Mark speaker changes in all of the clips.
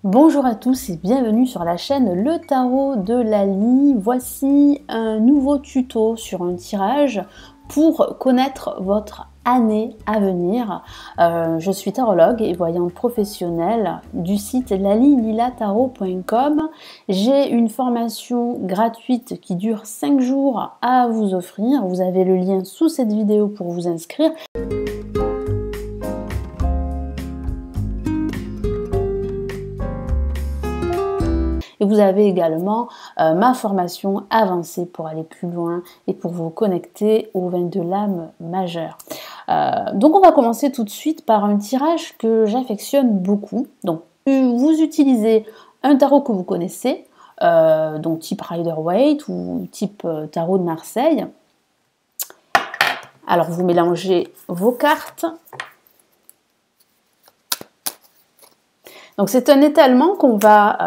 Speaker 1: Bonjour à tous et bienvenue sur la chaîne Le Tarot de Lali. Voici un nouveau tuto sur un tirage pour connaître votre année à venir. Je suis tarologue et voyante professionnelle du site lalililatarot.com. J'ai une formation gratuite qui dure 5 jours à vous offrir. Vous avez le lien sous cette vidéo pour vous inscrire. Et vous avez également ma formation avancée pour aller plus loin et pour vous connecter aux 22 lames majeures. Donc on va commencer tout de suite par un tirage que j'affectionne beaucoup. Donc vous utilisez un tarot que vous connaissez, donc type Rider-Waite ou type tarot de Marseille. Alors vous mélangez vos cartes. Donc c'est un étalement qu'on va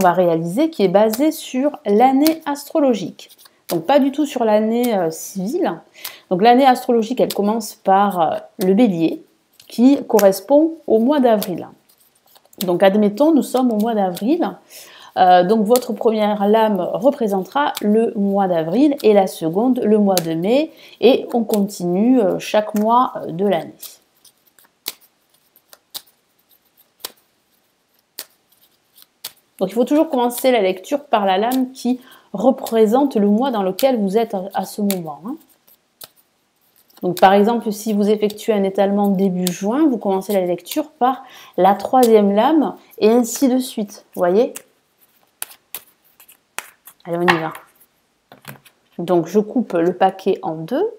Speaker 1: réaliser, qui est basé sur l'année astrologique. Donc pas du tout sur l'année civile. Donc l'année astrologique, elle commence par le bélier, qui correspond au mois d'avril. Donc admettons, nous sommes au mois d'avril. Donc votre première lame représentera le mois d'avril et la seconde le mois de mai. Et on continue chaque mois de l'année. Donc il faut toujours commencer la lecture par la lame qui représente le mois dans lequel vous êtes à ce moment. Donc par exemple, si vous effectuez un étalement début juin, vous commencez la lecture par la troisième lame et ainsi de suite. Vous voyez? Allez, on y va. Donc je coupe le paquet en deux.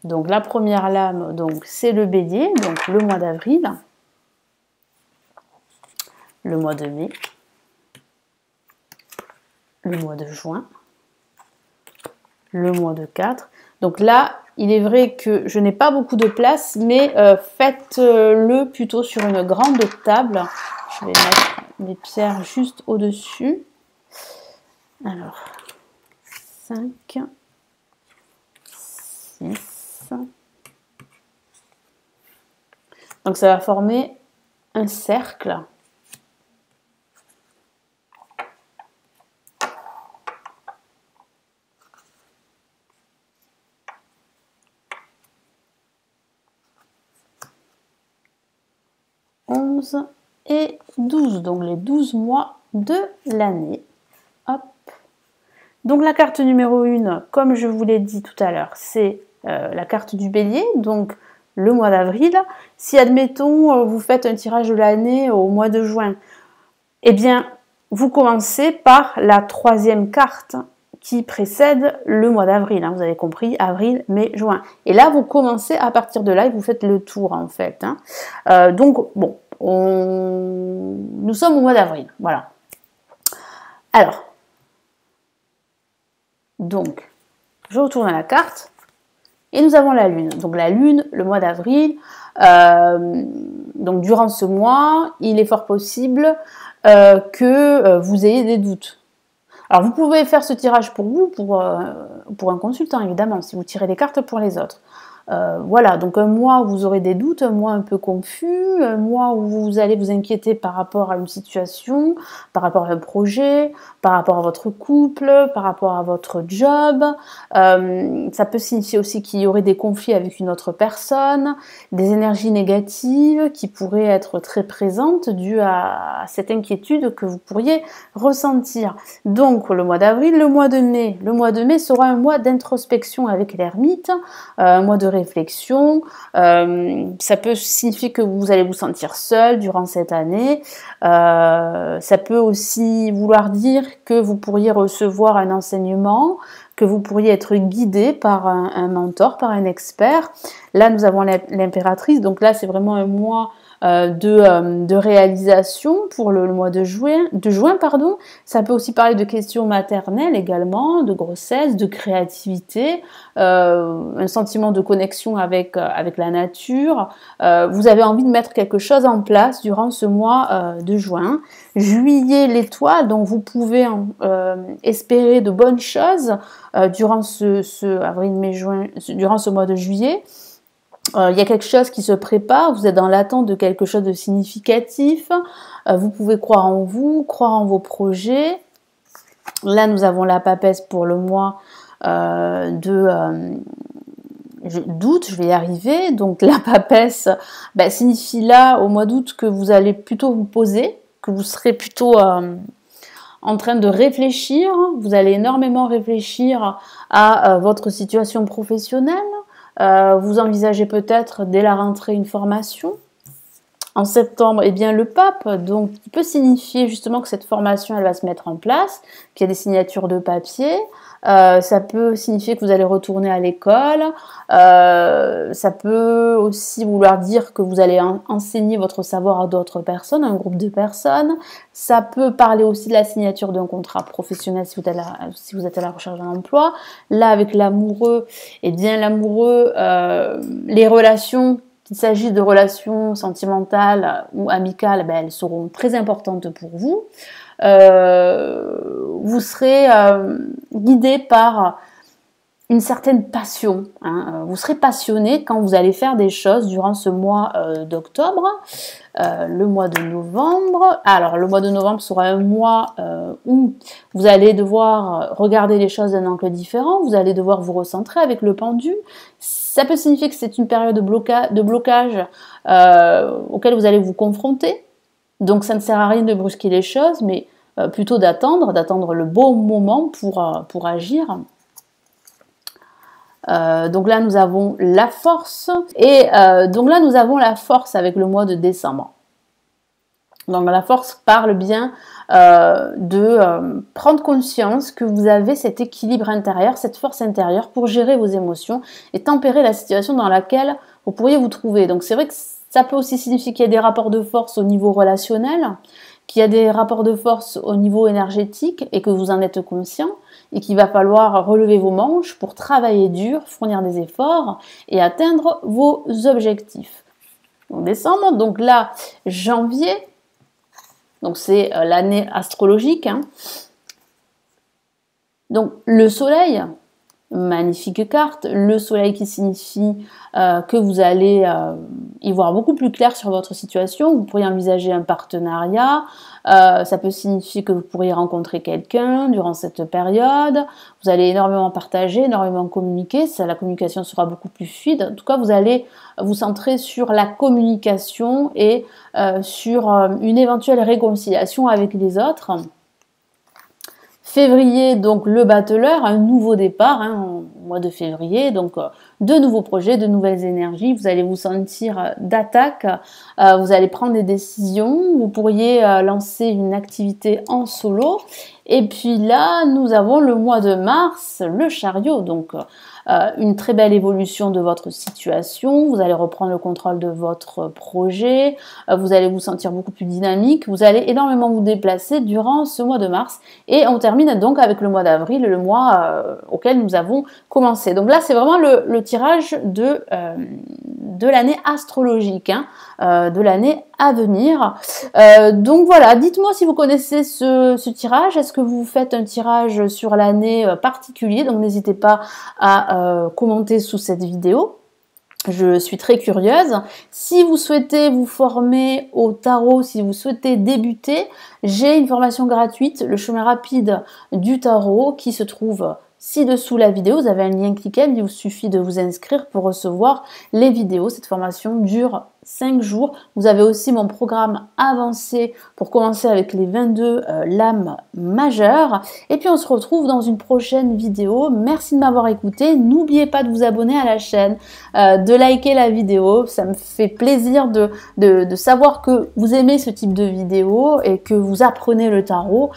Speaker 1: Donc la première lame, c'est le bélier, donc le mois d'avril. Le mois de mai, le mois de juin, le mois de 4. Donc là, il est vrai que je n'ai pas beaucoup de place, mais faites-le plutôt sur une grande table. Je vais mettre mes pierres juste au-dessus. Alors, 5, 6. Donc ça va former un cercle. Et 12, donc les 12 mois de l'année. Hop. Donc la carte numéro 1, comme je vous l'ai dit tout à l'heure, c'est la carte du bélier, donc le mois d'avril. Si, admettons, vous faites un tirage de l'année au mois de juin, eh bien, vous commencez par la troisième carte qui précède le mois d'avril. Vous avez compris, avril, mai, juin. Et là, vous commencez à partir de là et vous faites le tour, en fait. Donc, bon. Nous sommes au mois d'avril, voilà. Alors, donc, je retourne à la carte et nous avons la lune. Donc la lune, le mois d'avril, donc durant ce mois, il est fort possible que vous ayez des doutes. Alors vous pouvez faire ce tirage pour vous, pour un consultant évidemment, si vous tirez les cartes pour les autres. Voilà, donc un mois où vous aurez des doutes, un mois un peu confus, un mois où vous allez vous inquiéter par rapport à une situation, par rapport à un projet, par rapport à votre couple, par rapport à votre job. Ça peut signifier aussi qu'il y aurait des conflits avec une autre personne, des énergies négatives qui pourraient être très présentes dues à cette inquiétude que vous pourriez ressentir. Donc le mois d'avril, le mois de mai. Le mois de mai sera un mois d'introspection avec l'ermite, un mois de réflexion. Ça peut signifier que vous allez vous sentir seul durant cette année. Ça peut aussi vouloir dire que vous pourriez recevoir un enseignement, que vous pourriez être guidé par un mentor, par un expert. Là, nous avons l'impératrice. Donc là, c'est vraiment un mois de réalisation pour le mois de juin, pardon. Ça peut aussi parler de questions maternelles également, de grossesse, de créativité, un sentiment de connexion avec la nature. Vous avez envie de mettre quelque chose en place durant ce mois de juin. Juillet, l'étoile, donc vous pouvez espérer de bonnes choses durant ce avril, mai, juin, durant ce mois de juillet. Il y a quelque chose qui se prépare, vous êtes dans l'attente de quelque chose de significatif, vous pouvez croire en vous, croire en vos projets. Là, nous avons la papesse pour le mois d'août, je vais y arriver. Donc la papesse signifie là, au mois d'août, que vous allez plutôt vous poser, que vous serez plutôt en train de réfléchir. Vous allez énormément réfléchir à votre situation professionnelle. Vous envisagez peut-être dès la rentrée une formation. En septembre, eh bien, le pape, donc, qui peut signifier justement que cette formation, elle va se mettre en place, qu'il y a des signatures de papier. Ça peut signifier que vous allez retourner à l'école. Ça peut aussi vouloir dire que vous allez enseigner votre savoir à d'autres personnes, à un groupe de personnes. Ça peut parler aussi de la signature d'un contrat professionnel si vous êtes à la recherche d'un emploi. Là, avec l'amoureux, eh bien, l'amoureux, les relations, qu'il s'agisse de relations sentimentales ou amicales, elles seront très importantes pour vous. Vous serez guidé par une certaine passion. Vous serez passionné quand vous allez faire des choses durant ce mois d'octobre. Le mois de novembre. Alors, le mois de novembre sera un mois où vous allez devoir regarder les choses d'un angle différent. Vous allez devoir vous recentrer avec le pendu. Ça peut signifier que c'est une période de blocage auquel vous allez vous confronter. Donc, ça ne sert à rien de brusquer les choses, mais plutôt d'attendre le bon moment pour agir. Donc là, nous avons la force. Et donc là, nous avons la force avec le mois de décembre. Donc la force parle bien de prendre conscience que vous avez cet équilibre intérieur, cette force intérieure pour gérer vos émotions et tempérer la situation dans laquelle vous pourriez vous trouver. Donc c'est vrai que ça peut aussi signifier qu'il y a des rapports de force au niveau relationnel, qu'il y a des rapports de force au niveau énergétique et que vous en êtes conscient et qu'il va falloir relever vos manches pour travailler dur, fournir des efforts et atteindre vos objectifs. Donc décembre, donc là, janvier, donc c'est l'année astrologique. Donc le soleil, magnifique carte, le soleil qui signifie que vous allez y voir beaucoup plus clair sur votre situation. Vous pourriez envisager un partenariat, ça peut signifier que vous pourriez rencontrer quelqu'un durant cette période. Vous allez énormément partager, énormément communiquer, la communication sera beaucoup plus fluide. En tout cas, vous allez vous centrer sur la communication et sur une éventuelle réconciliation avec les autres. Février, donc le battleur, un nouveau départ au mois de février, donc de nouveaux projets, de nouvelles énergies, vous allez vous sentir d'attaque, vous allez prendre des décisions, vous pourriez lancer une activité en solo. Et puis là, nous avons le mois de mars, le chariot, donc une très belle évolution de votre situation, vous allez reprendre le contrôle de votre projet, vous allez vous sentir beaucoup plus dynamique, vous allez énormément vous déplacer durant ce mois de mars et on termine donc avec le mois d'avril, le mois auquel nous avons commencé. Donc là, c'est vraiment le tirage de l'année astrologique, de l'année à venir. Donc voilà, dites-moi si vous connaissez ce tirage. Est-ce que vous faites un tirage sur l'année particulier? Donc n'hésitez pas à commenter sous cette vidéo. Je suis très curieuse. Si vous souhaitez vous former au tarot, si vous souhaitez débuter, j'ai une formation gratuite, le chemin rapide du tarot, qui se trouve ci-dessous la vidéo. Vous avez un lien cliquable, il vous suffit de vous inscrire pour recevoir les vidéos. Cette formation dure 5 jours. Vous avez aussi mon programme avancé pour commencer avec les 22 lames majeures. Et puis on se retrouve dans une prochaine vidéo. Merci de m'avoir écouté. N'oubliez pas de vous abonner à la chaîne, de liker la vidéo. Ça me fait plaisir de savoir que vous aimez ce type de vidéo et que vous apprenez le tarot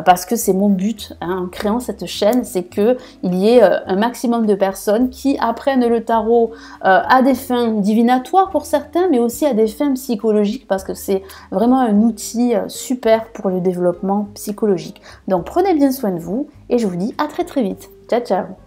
Speaker 1: parce que c'est mon but en créant cette chaîne, c'est qu'il y ait un maximum de personnes qui apprennent le tarot à des fins divinatoires pour certains, mais aussi à des fins psychologiques parce que c'est vraiment un outil super pour le développement psychologique. Donc prenez bien soin de vous et je vous dis à très très vite. Ciao ciao.